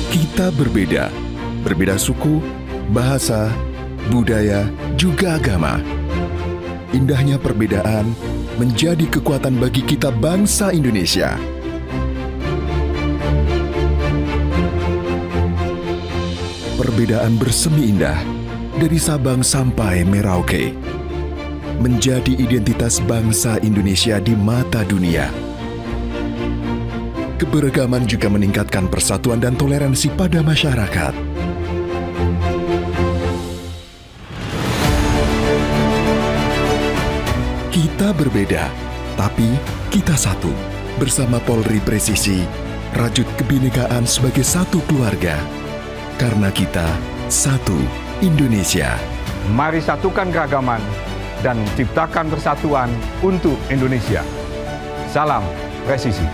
Kita berbeda, berbeda suku, bahasa, budaya, juga agama. Indahnya perbedaan menjadi kekuatan bagi kita bangsa Indonesia. Perbedaan bersemi indah dari Sabang sampai Merauke menjadi identitas bangsa Indonesia di mata dunia. Keberagaman juga meningkatkan persatuan dan toleransi pada masyarakat. Kita berbeda, tapi kita satu. Bersama Polri Presisi, rajut kebinekaan sebagai satu keluarga. Karena kita satu Indonesia. Mari satukan keragaman dan ciptakan persatuan untuk Indonesia. Salam Presisi.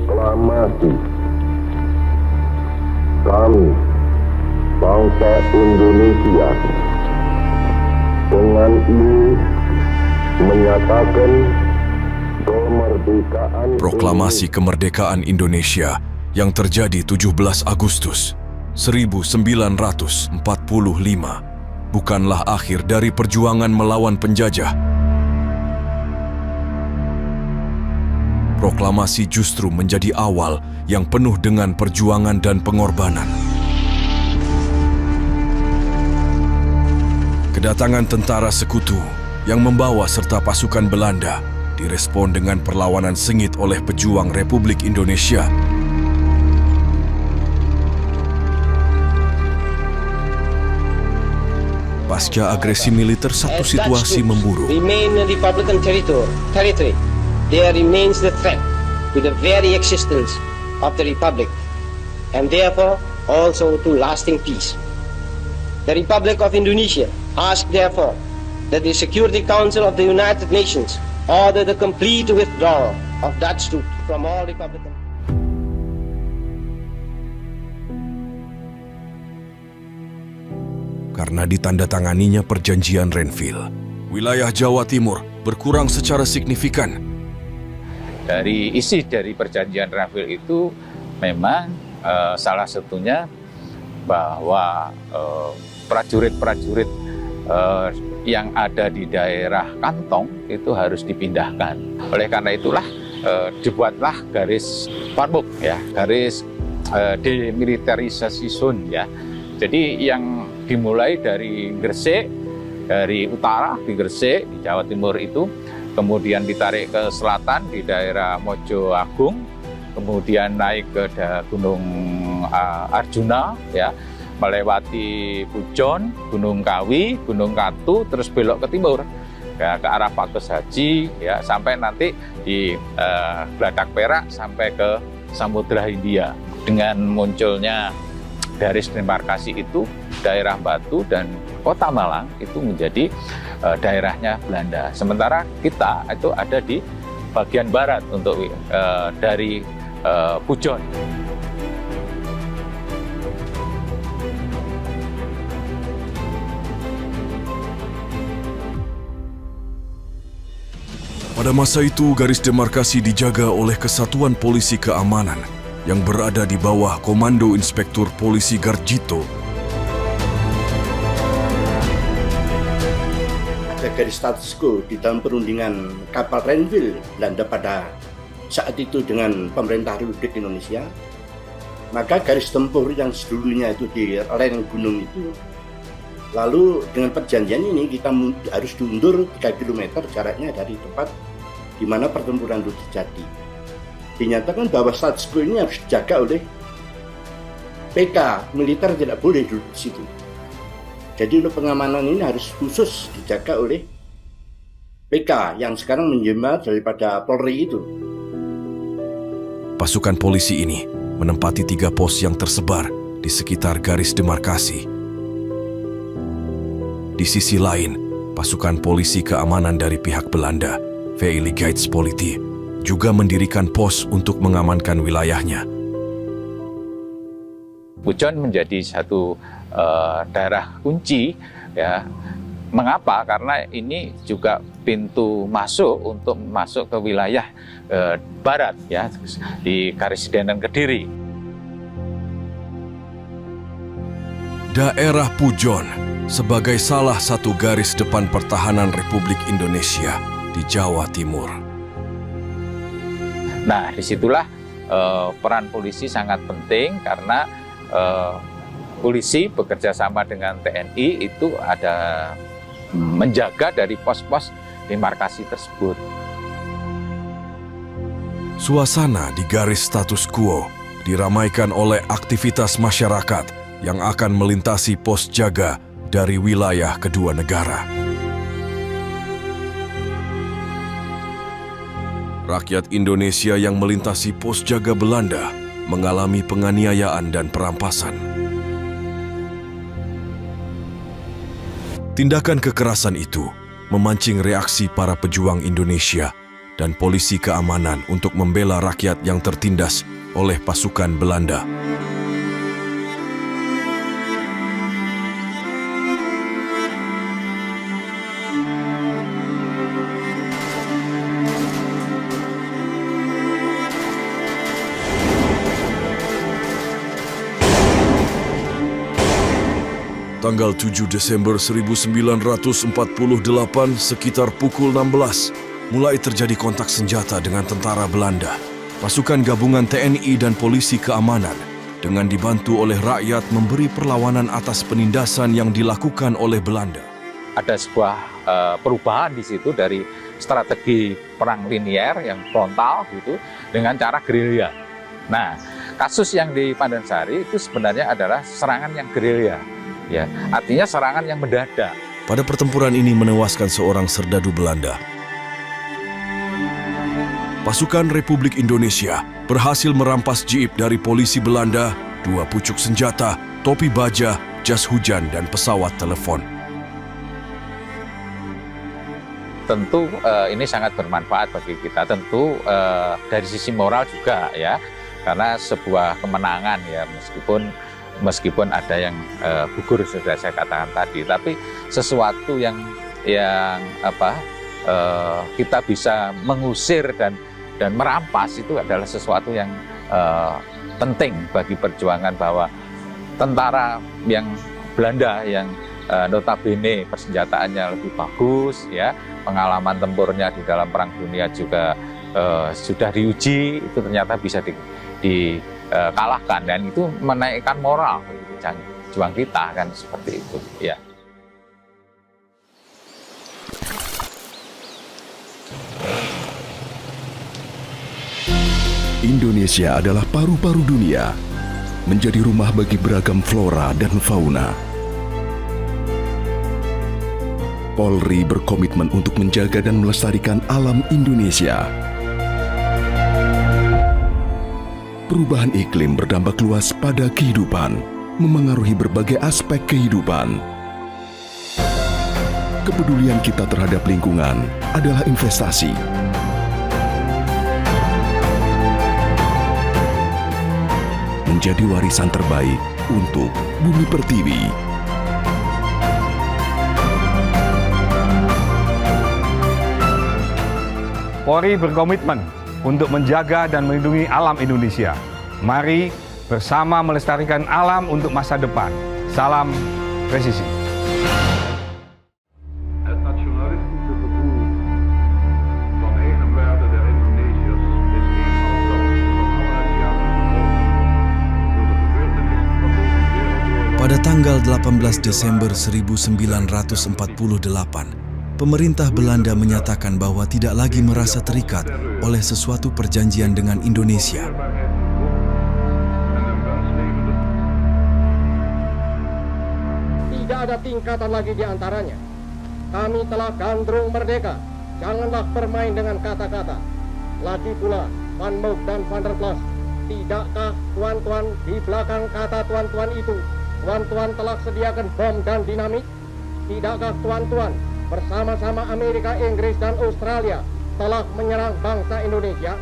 Proklamasi kami, bangsa Indonesia, dengan ini menyatakan kemerdekaan. Proklamasi kemerdekaan Indonesia yang terjadi 17 Agustus 1945 bukanlah akhir dari perjuangan melawan penjajah. Proklamasi justru menjadi awal yang penuh dengan perjuangan dan pengorbanan. Kedatangan tentara sekutu yang membawa serta pasukan Belanda direspon dengan perlawanan sengit oleh pejuang Republik Indonesia. Pasca agresi militer, satu situasi memburuk. Remain in Republican territory. There remains the threat to the very existence of the Republic, and therefore also to lasting peace. The Republic of Indonesia asks therefore that the Security Council of the United Nations order the complete withdrawal of Dutch troops from all Republican. Karena ditandatanganinya perjanjian Renville, wilayah Jawa Timur berkurang secara signifikan. Dari isi dari perjanjian Renville itu memang salah satunya bahwa prajurit-prajurit yang ada di daerah kantong itu harus dipindahkan. Oleh karena itulah dibuatlah garis Parbuk, ya, garis demilitarisasi zone, ya. Jadi yang dimulai dari Gresik, dari utara di Gresik di Jawa Timur itu, kemudian ditarik ke selatan di daerah Mojo Agung, kemudian naik ke Gunung Arjuna, ya, melewati Pujon, Gunung Kawi, Gunung Katu, terus belok ke timur, ya, ke arah Pakus Haji, ya, sampai nanti di Gladak Perak sampai ke Samudra Hindia. Dengan munculnya garis demarkasi itu, daerah Batu dan Kota Malang itu menjadi daerahnya Belanda. Sementara kita itu ada di bagian barat untuk dari Pujon. Pada masa itu, garis demarkasi dijaga oleh Kesatuan Polisi Keamanan yang berada di bawah Komando Inspektur Polisi Garjito. Garis status quo di dalam perundingan kapal Renville Belanda pada saat itu dengan pemerintah Republik Indonesia, maka garis tempur yang sebelumnya itu di lereng gunung itu, lalu dengan perjanjian ini kita harus diundur 3 km jaraknya dari tempat di mana pertempuran itu terjadi. Dinyatakan bahwa status quo ini harus dijaga oleh PK, militer tidak boleh duduk di situ. Jadi untuk pengamanan ini harus khusus dijaga oleh PK yang sekarang menjelma daripada Polri itu. Pasukan polisi ini menempati 3 pos yang tersebar di sekitar garis demarkasi. Di sisi lain, pasukan polisi keamanan dari pihak Belanda, Veiligheidspolitie, juga mendirikan pos untuk mengamankan wilayahnya. Pujon menjadi satu daerah kunci, ya. Mengapa? Karena ini juga pintu masuk untuk masuk ke wilayah barat, ya, di Karisidenan Kediri. Daerah Pujon sebagai salah satu garis depan pertahanan Republik Indonesia di Jawa Timur. Nah, disitulah peran polisi sangat penting karena polisi bekerja sama dengan TNI itu ada menjaga dari pos-pos demarkasi tersebut. Suasana di garis status quo diramaikan oleh aktivitas masyarakat yang akan melintasi pos jaga dari wilayah kedua negara. Rakyat Indonesia yang melintasi pos jaga Belanda mengalami penganiayaan dan perampasan. Tindakan kekerasan itu memancing reaksi para pejuang Indonesia dan polisi keamanan untuk membela rakyat yang tertindas oleh pasukan Belanda. Tanggal 7 Desember 1948 sekitar pukul 16, mulai terjadi kontak senjata dengan tentara Belanda. Pasukan gabungan TNI dan polisi keamanan dengan dibantu oleh rakyat memberi perlawanan atas penindasan yang dilakukan oleh Belanda. Ada sebuah perubahan di situ dari strategi perang linier yang frontal gitu dengan cara gerilya. Nah, kasus yang di Pandansari itu sebenarnya adalah serangan yang gerilya. Ya, artinya serangan yang mendadak. Pada pertempuran ini menewaskan seorang serdadu Belanda. Pasukan Republik Indonesia berhasil merampas jeep dari polisi Belanda, 2 pucuk senjata, topi baja, jas hujan, dan pesawat telepon. Tentu ini sangat bermanfaat bagi kita. Tentu dari sisi moral juga, ya, karena sebuah kemenangan, ya, meskipun ada yang gugur sudah saya katakan tadi, tapi sesuatu yang kita bisa mengusir dan merampas itu adalah sesuatu yang penting bagi perjuangan, bahwa tentara yang Belanda yang notabene persenjataannya lebih bagus, ya, pengalaman tempurnya di dalam Perang Dunia juga sudah diuji, itu ternyata bisa dikalahkan, dan itu menaikkan moral juang kita, kan, seperti itu, ya. Indonesia adalah paru-paru dunia, menjadi rumah bagi beragam flora dan fauna. Polri berkomitmen untuk menjaga dan melestarikan alam Indonesia. Perubahan iklim berdampak luas pada kehidupan, memengaruhi berbagai aspek kehidupan. Kepedulian kita terhadap lingkungan adalah investasi. Menjadi warisan terbaik untuk Bumi Pertiwi. Polri berkomitmen untuk menjaga dan melindungi alam Indonesia. Mari bersama melestarikan alam untuk masa depan. Salam presisi. Het nationalistische gevoel van eigenwaarde der Indonesiërs is een van alle Aziatische volken. Door de gebeurtenissen van deze wereldoorlog. Pada tanggal 18 Desember 1948, pemerintah Belanda menyatakan bahwa tidak lagi merasa terikat oleh sesuatu perjanjian dengan Indonesia. Tidak ada tingkatan lagi di antaranya. Kami telah gandrung merdeka. Janganlah bermain dengan kata-kata. Lagi pula, Van Moog dan Van der Plas, tidakkah tuan-tuan di belakang kata tuan-tuan itu, tuan-tuan telah sediakan bom dan dinamit? Tidakkah tuan-tuan bersama-sama Amerika, Inggris, dan Australia telah menyerang bangsa Indonesia?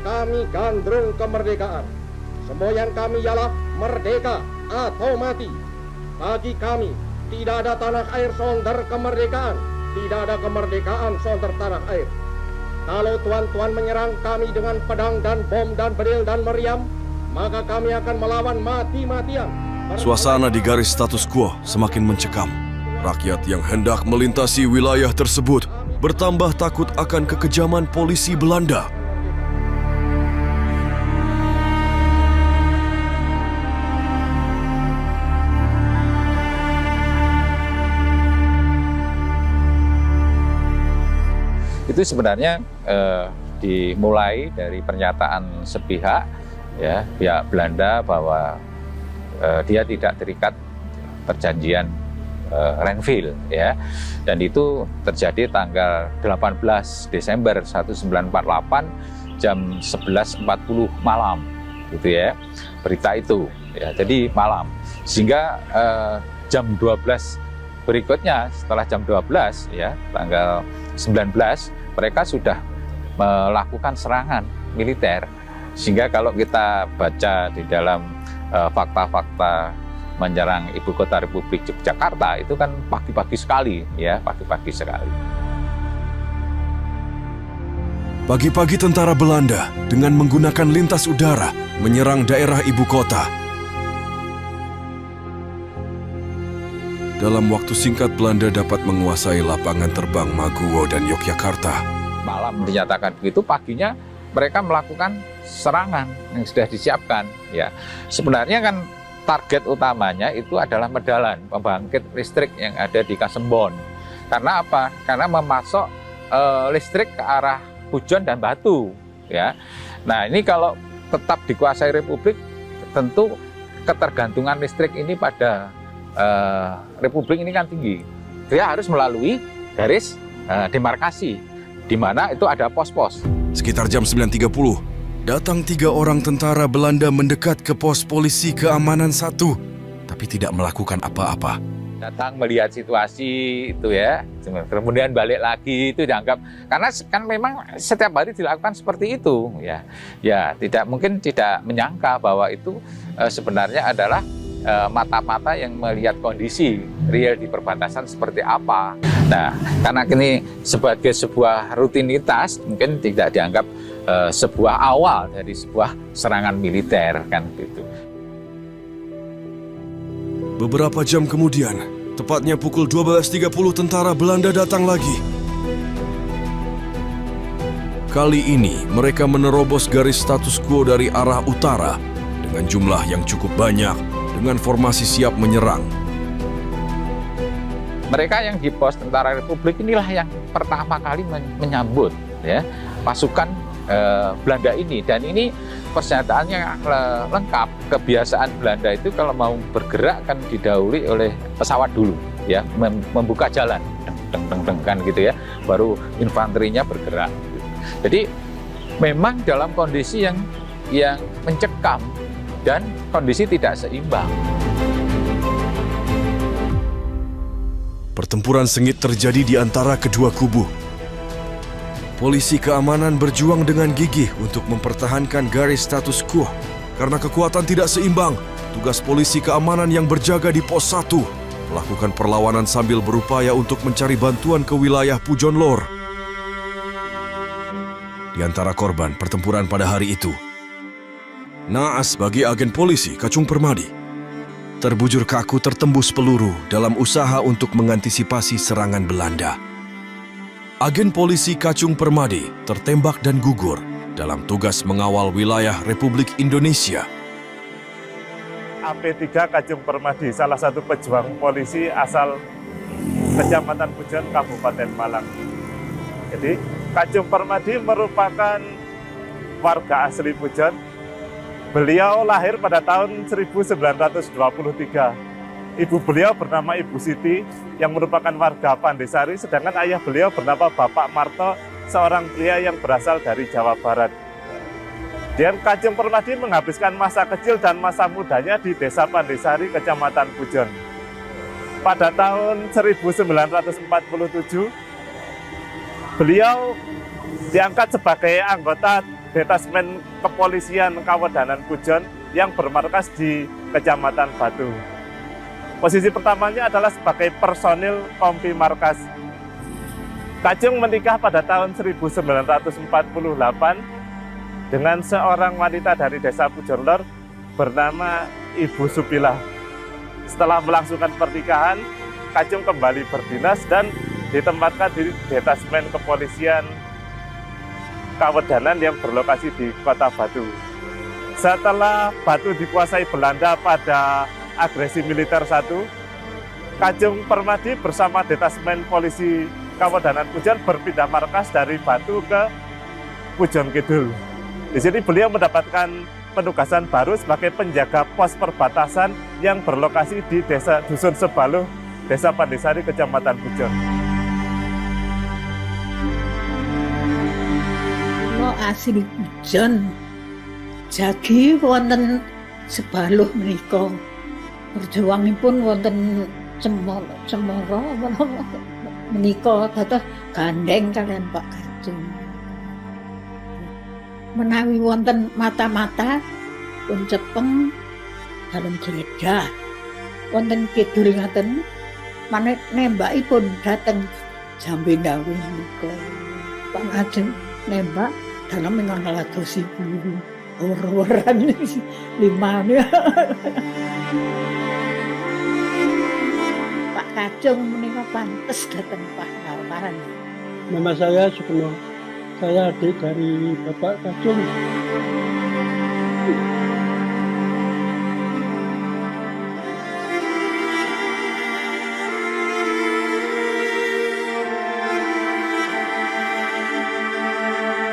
Kami gandrung kemerdekaan. Semboyan kami ialah merdeka atau mati. Bagi kami, tidak ada tanah air sonder kemerdekaan. Tidak ada kemerdekaan sonder tanah air. Kalau tuan-tuan menyerang kami dengan pedang dan bom dan beril dan meriam, maka kami akan melawan mati-matian. Suasana di garis status quo semakin mencekam. Rakyat yang hendak melintasi wilayah tersebut bertambah takut akan kekejaman polisi Belanda. Itu sebenarnya dimulai dari pernyataan sepihak, ya, pihak Belanda bahwa dia tidak terikat perjanjian Renville, ya, dan itu terjadi tanggal 18 Desember 1948 jam 11.40 malam, gitu ya, berita itu, ya, jadi malam, sehingga jam 12 berikutnya setelah jam 12, ya, tanggal 19, mereka sudah melakukan serangan militer. Sehingga kalau kita baca di dalam fakta-fakta menyerang ibu kota Republik Yogyakarta, itu kan pagi-pagi sekali, ya, pagi-pagi sekali. Pagi-pagi tentara Belanda dengan menggunakan lintas udara menyerang daerah ibu kota. Dalam waktu singkat, Belanda dapat menguasai lapangan terbang Maguwo dan Yogyakarta. Malam dinyatakan begitu, paginya mereka melakukan serangan yang sudah disiapkan. Ya, sebenarnya kan target utamanya itu adalah Medalan, pembangkit listrik yang ada di Kasembon. Karena apa? Karena memasok listrik ke arah Pujon dan Batu. Ya, nah ini kalau tetap dikuasai Republik, tentu ketergantungan listrik ini pada Republik ini kan tinggi. Dia harus melalui garis demarkasi, di mana itu ada pos-pos. Sekitar jam 9.30, datang 3 orang tentara Belanda mendekat ke pos polisi keamanan 1, tapi tidak melakukan apa-apa. Datang melihat situasi itu, ya, kemudian balik lagi, itu dianggap, karena kan memang setiap hari dilakukan seperti itu, ya, ya, mungkin tidak menyangka bahwa itu sebenarnya adalah mata-mata yang melihat kondisi real di perbatasan seperti apa. Nah, karena ini sebagai sebuah rutinitas, mungkin tidak dianggap sebuah awal dari sebuah serangan militer, kan gitu. Beberapa jam kemudian, tepatnya pukul 12.30, tentara Belanda datang lagi. Kali ini mereka menerobos garis status quo dari arah utara dengan jumlah yang cukup banyak, dengan formasi siap menyerang. Mereka yang di pos tentara Republik inilah yang pertama kali menyambut, ya, pasukan Belanda ini, dan ini persenjataannya lengkap. Kebiasaan Belanda itu kalau mau bergerak kan didahului oleh pesawat dulu, ya, membuka jalan, kan gitu, ya, baru infanterinya bergerak. Jadi memang dalam kondisi yang mencekam dan kondisi tidak seimbang. Pertempuran sengit terjadi di antara kedua kubu. Polisi keamanan berjuang dengan gigih untuk mempertahankan garis status quo. Karena kekuatan tidak seimbang, tugas polisi keamanan yang berjaga di pos 1 melakukan perlawanan sambil berupaya untuk mencari bantuan ke wilayah Pujon Lor. Di antara korban pertempuran pada hari itu, naas bagi agen polisi Kacung Permadi. Terbujur kaku tertembus peluru dalam usaha untuk mengantisipasi serangan Belanda. Agen polisi Kacung Permadi tertembak dan gugur dalam tugas mengawal wilayah Republik Indonesia. AP3 Kacung Permadi, salah satu pejuang polisi asal Kecamatan Pujon, Kabupaten Malang. Jadi Kajung Permadi merupakan warga asli Pujon. Beliau lahir pada tahun 1923. Ibu beliau bernama Ibu Siti yang merupakan warga Pandesari, sedangkan ayah beliau bernama Bapak Marto, seorang pria yang berasal dari Jawa Barat. Dan Kajung Permadi menghabiskan masa kecil dan masa mudanya di Desa Pandesari, Kecamatan Pujon. Pada tahun 1947, beliau diangkat sebagai anggota Detasmen Kepolisian Kawedanan Pujon yang bermarkas di Kecamatan Batu. Posisi pertamanya adalah sebagai personil Kompi Markas. Kajung menikah pada tahun 1948 dengan seorang wanita dari Desa Pujon Lor bernama Ibu Supilah. Setelah melangsungkan pernikahan, Kajung kembali berdinas dan ditempatkan di Detasmen Kepolisian Kawedanan yang berlokasi di Kota Batu. Setelah Batu dikuasai Belanda pada agresi militer 1, Kajung Permadi bersama Detasmen Polisi Kawedanan Pujon berpindah markas dari Batu ke Pujon Kidul. Di sini beliau mendapatkan penugasan baru sebagai penjaga pos perbatasan yang berlokasi di Desa Dusun Sebaluh, Desa Pandesari, Kecamatan Pujon. Asli Pujon, jadi wonten Sebaluh menika. Perjuangipun wonten Cemoro menika dados gandeng kalian Pak Kajung. Menawi wonten mata-mata pun cepeng dalem geledah. Wonten kidul ngaten maneh nembakipun dateng Jambe Ndawi menika. Pak Kajung nembak dalam mengalatosi guru orang-orang limanya. Pak Kajung menika pantes datang pahlawan. Nama saya Sukno. Saya adik dari Bapak Kajung.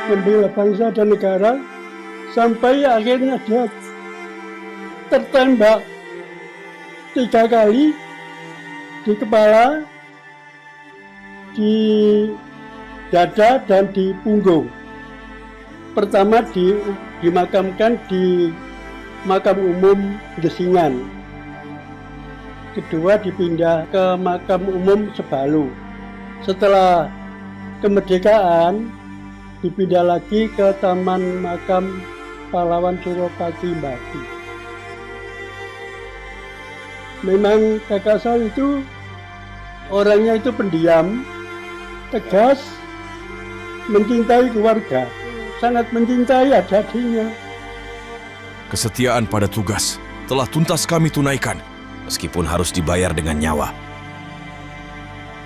Membela bangsa dan negara sampai akhirnya dia tertembak 3 kali di kepala, di dada dan di punggung. Pertama dimakamkan di makam umum Gesingan. Kedua dipindah ke makam umum Sebaluh. Setelah kemerdekaan dipindah lagi ke Taman Makam Pahlawan Suropati Mbati. Memang kakak saya itu orangnya itu pendiam, tegas, mencintai keluarga, sangat mencintai adik-adiknya. Kesetiaan pada tugas telah tuntas kami tunaikan, meskipun harus dibayar dengan nyawa.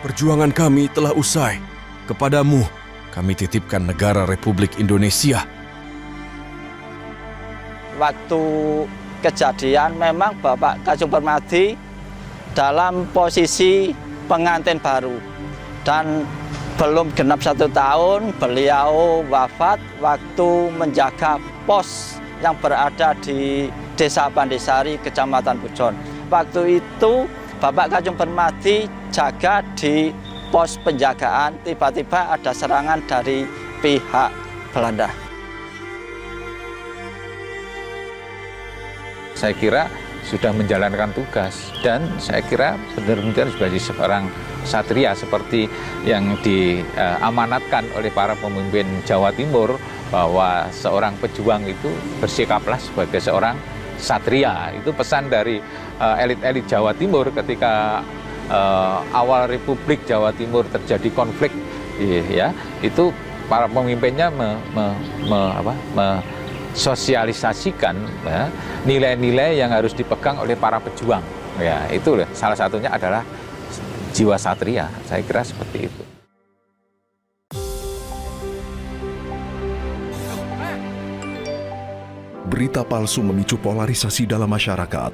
Perjuangan kami telah usai. Kepadamu, kami titipkan negara Republik Indonesia. Waktu kejadian memang Bapak Kajung Permadi dalam posisi pengantin baru. Dan belum genap 1 tahun beliau wafat waktu menjaga pos yang berada di Desa Pandesari, Kecamatan Pujon. Waktu itu Bapak Kajung Permadi jaga di pos penjagaan, tiba-tiba ada serangan dari pihak Belanda. Saya kira sudah menjalankan tugas dan saya kira benar-benar sebagai seorang satria seperti yang diamanatkan oleh para pemimpin Jawa Timur, bahwa seorang pejuang itu bersikaplah sebagai seorang satria. Itu pesan dari elit-elit Jawa Timur ketika awal Republik Jawa Timur terjadi konflik, ya, itu para pemimpinnya sosialisasikan ya, nilai-nilai yang harus dipegang oleh para pejuang. Ya, itu salah satunya adalah jiwa satria. Saya kira seperti itu. Berita palsu memicu polarisasi dalam masyarakat.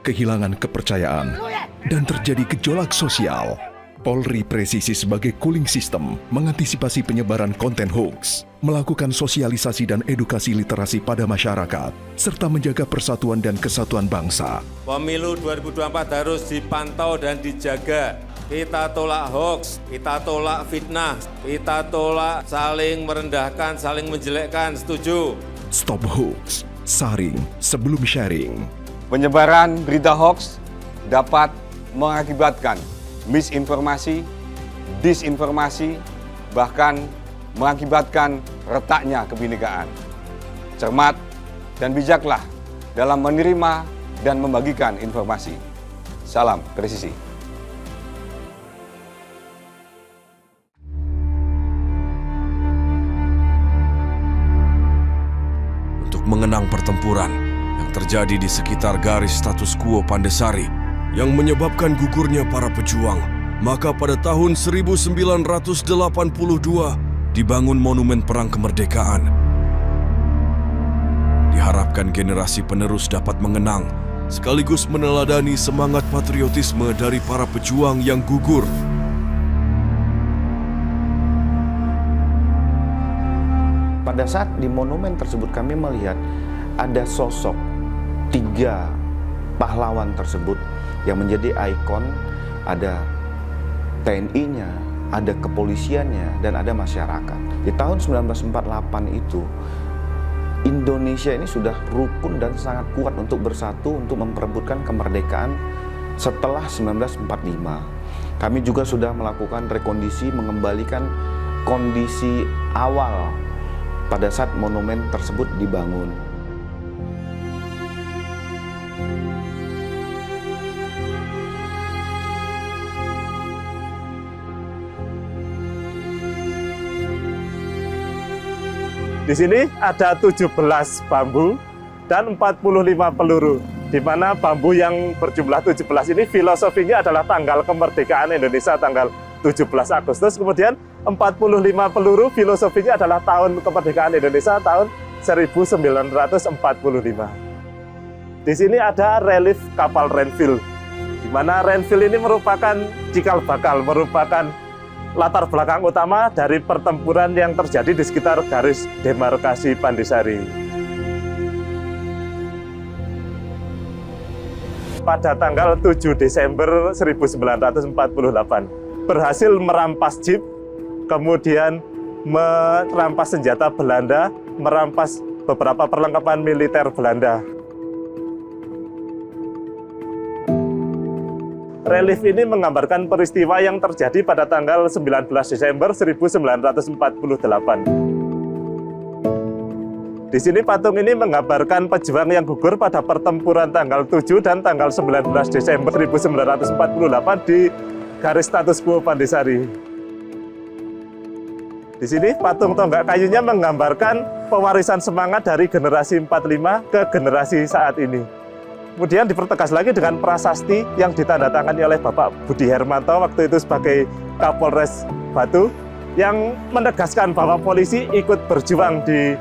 Kehilangan kepercayaan dan terjadi gejolak sosial, Polri Presisi sebagai cooling system mengantisipasi penyebaran konten hoax, melakukan sosialisasi dan edukasi literasi pada masyarakat, serta menjaga persatuan dan kesatuan bangsa. Pemilu 2024 harus dipantau dan dijaga. Kita tolak hoax, kita tolak fitnah, kita tolak saling merendahkan, saling menjelekkan, setuju? Stop hoax, saring sebelum sharing. Penyebaran berita hoax dapat mengakibatkan misinformasi, disinformasi, bahkan mengakibatkan retaknya kebinekaan. Cermat dan bijaklah dalam menerima dan membagikan informasi. Salam presisi. Untuk mengenang pertempuran yang terjadi di sekitar garis status quo Pandesari yang menyebabkan gugurnya para pejuang, maka pada tahun 1982 dibangun Monumen Perang Kemerdekaan. Diharapkan generasi penerus dapat mengenang sekaligus meneladani semangat patriotisme dari para pejuang yang gugur. Pada saat di monumen tersebut kami melihat ada sosok 3 pahlawan tersebut yang menjadi ikon, ada TNI-nya, ada kepolisiannya, dan ada masyarakat. Di tahun 1948 itu, Indonesia ini sudah rukun dan sangat kuat untuk bersatu untuk memperebutkan kemerdekaan setelah 1945. Kami juga sudah melakukan rekondisi, mengembalikan kondisi awal pada saat monumen tersebut dibangun. Di sini ada 17 bambu dan 45 peluru, di mana bambu yang berjumlah 17 ini filosofinya adalah tanggal kemerdekaan Indonesia tanggal 17 Agustus, kemudian 45 peluru filosofinya adalah tahun kemerdekaan Indonesia tahun 1945. Di sini ada relief kapal Renville, di mana Renville ini merupakan cikal bakal, merupakan latar belakang utama dari pertempuran yang terjadi di sekitar garis demarkasi Pandesari. Pada tanggal 7 Desember 1948, berhasil merampas jeep, kemudian merampas senjata Belanda, merampas beberapa perlengkapan militer Belanda. Relief ini menggambarkan peristiwa yang terjadi pada tanggal 19 Desember 1948. Di sini patung ini menggambarkan pejuang yang gugur pada pertempuran tanggal 7 dan tanggal 19 Desember 1948 di garis status quo Pandesari. Di sini patung tonggak kayunya menggambarkan pewarisan semangat dari generasi 45 ke generasi saat ini. Kemudian dipertegas lagi dengan prasasti yang ditandatangani oleh Bapak Budi Hermanto waktu itu sebagai Kapolres Batu, yang menegaskan bahwa polisi ikut berjuang di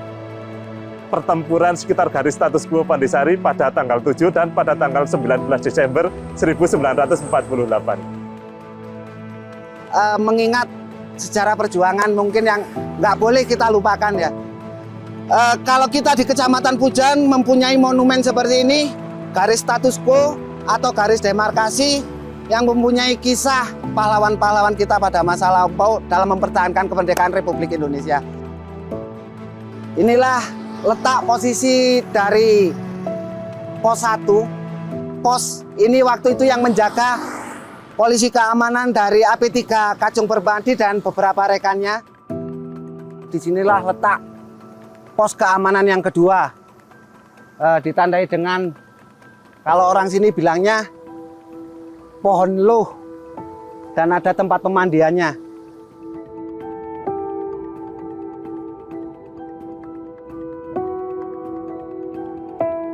pertempuran sekitar garis status quo Pandesari pada tanggal 7 dan pada tanggal 19 Desember 1948. Mengingat sejarah perjuangan mungkin yang nggak boleh kita lupakan ya. Kalau kita di Kecamatan Pujan mempunyai monumen seperti ini, garis status quo atau garis demarkasi yang mempunyai kisah pahlawan-pahlawan kita pada masa lampau dalam mempertahankan kemerdekaan Republik Indonesia. Inilah letak posisi dari pos 1. Pos ini waktu itu yang menjaga polisi keamanan dari AP3 Kacung Permadi dan beberapa rekannya. Disinilah letak pos keamanan yang kedua, ditandai dengan, kalau orang sini bilangnya, pohon luh, dan ada tempat pemandiannya.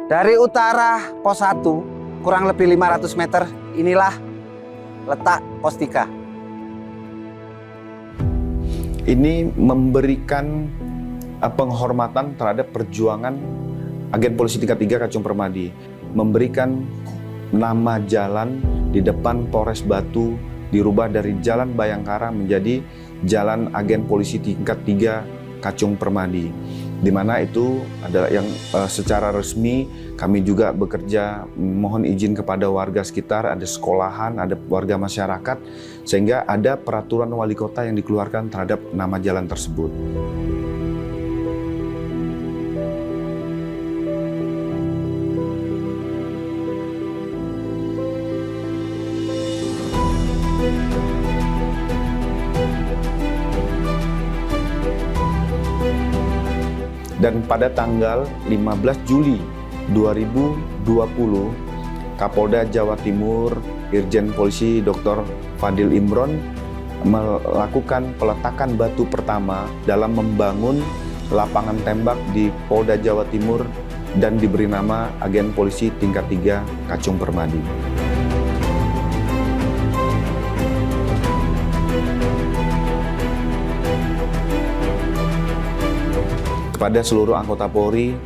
Dari utara pos 1, kurang lebih 500 meter, inilah letak pos 3. Ini memberikan penghormatan terhadap perjuangan agen polisi tingkat 3 Kacung Permadi, memberikan nama jalan di depan Polres Batu dirubah dari Jalan Bayangkara menjadi Jalan Agen Polisi Tingkat 3 Kacung Permadi, di mana itu adalah yang secara resmi kami juga bekerja mohon izin kepada warga sekitar, ada sekolahan, ada warga masyarakat, sehingga ada peraturan wali kota yang dikeluarkan terhadap nama jalan tersebut. Dan pada tanggal 15 Juli 2020, Kapolda Jawa Timur, Irjen Polisi Dr. Fadil Imron melakukan peletakan batu pertama dalam membangun lapangan tembak di Polda Jawa Timur dan diberi nama Agen Polisi Tingkat 3 Kacung Permadi. Kepada seluruh anggota Polri,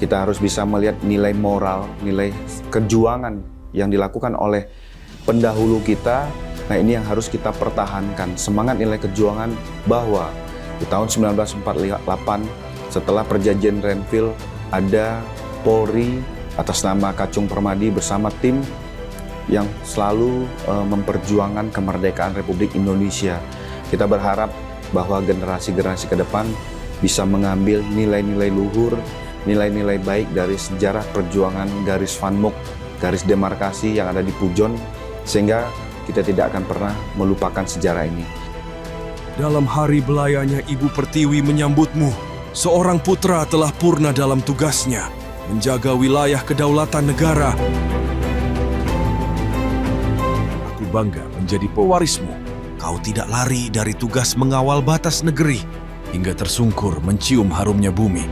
kita harus bisa melihat nilai moral, nilai kejuangan yang dilakukan oleh pendahulu kita. Nah, ini yang harus kita pertahankan, semangat nilai kejuangan bahwa di tahun 1948 setelah perjanjian Renville ada Polri atas nama Kacung Permadi bersama tim yang selalu memperjuangkan kemerdekaan Republik Indonesia. Kita berharap bahwa generasi-generasi ke depan bisa mengambil nilai-nilai luhur, nilai-nilai baik dari sejarah perjuangan garis Van Mook, garis demarkasi yang ada di Pujon, sehingga kita tidak akan pernah melupakan sejarah ini. Dalam hari belayanya Ibu Pertiwi menyambutmu, seorang putra telah purna dalam tugasnya, menjaga wilayah kedaulatan negara. Aku bangga menjadi pewarismu. Kau tidak lari dari tugas mengawal batas negeri, hingga tersungkur mencium harumnya bumi.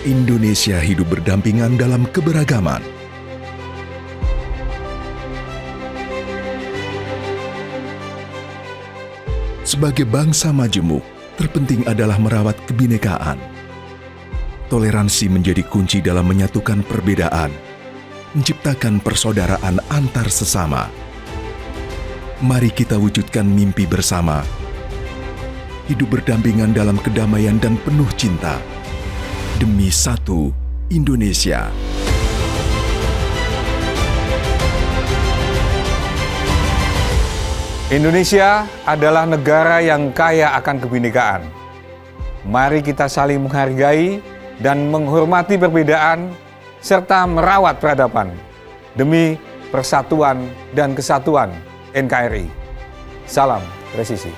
Indonesia hidup berdampingan dalam keberagaman. Sebagai bangsa majemuk, terpenting adalah merawat kebinekaan. Toleransi menjadi kunci dalam menyatukan perbedaan, menciptakan persaudaraan antar sesama. Mari kita wujudkan mimpi bersama, hidup berdampingan dalam kedamaian dan penuh cinta. Demi satu Indonesia. Indonesia adalah negara yang kaya akan kebinekaan. Mari kita saling menghargai dan menghormati perbedaan serta merawat peradaban demi persatuan dan kesatuan NKRI. Salam presisi.